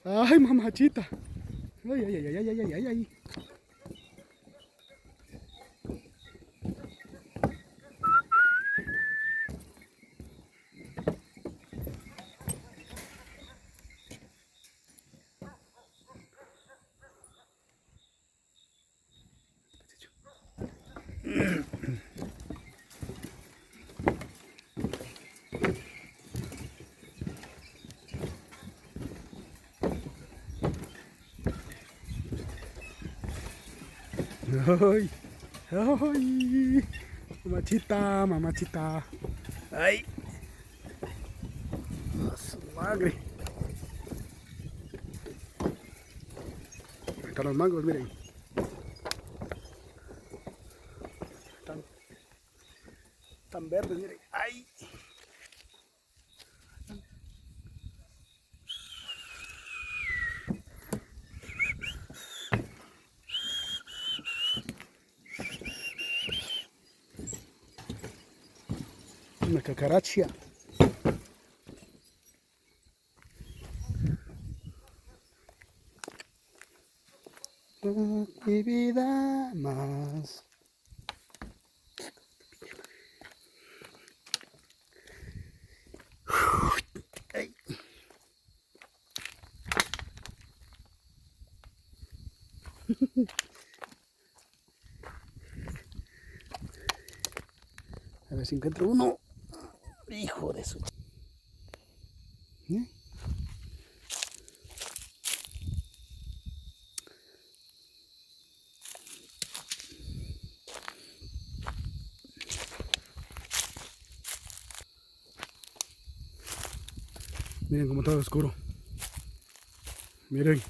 Ay, mamachita. Ay, ay, ay, ay, ay, ay, ay, ay. Ay, ay, mamachita, mamachita. Ay, a su madre. Ahí están los mangos, miren. Están verdes, miren. Ay. Una cacaracha. Mi vida más. Ay. A ver si encuentro uno. Hijo de su... ¿Eh? Miren cómo está oscuro. Miren.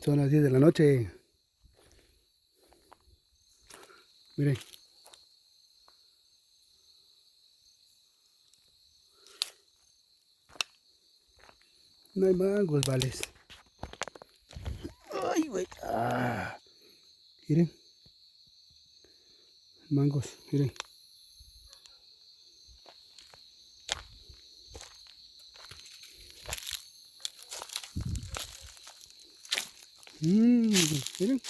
Son las 10 de la noche. Miren. No hay mangos, vales. Ay, güey. Ah. Miren. Mangos, miren. Miren.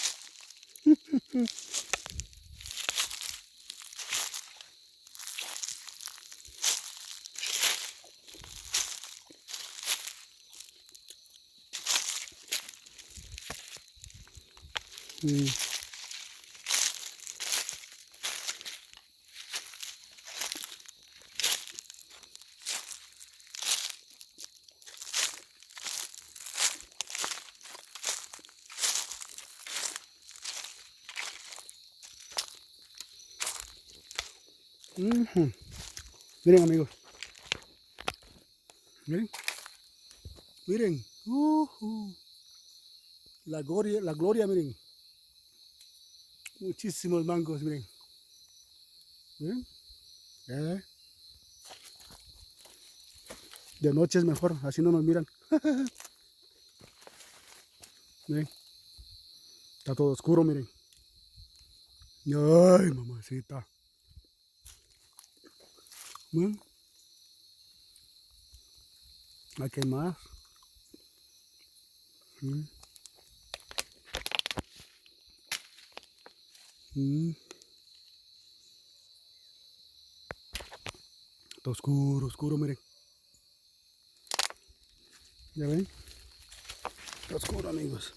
Miren, amigos. Miren. Miren. La gloria, miren. Muchísimos mangos, miren. Miren. De noche es mejor, así no nos miran. Miren. Está todo oscuro, miren. Ay, mamacita. Miren. Aquí hay más. Está oscuro, oscuro, miren. ¿Ya ven? Está oscuro, amigos.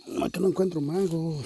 No, que no encuentro mango.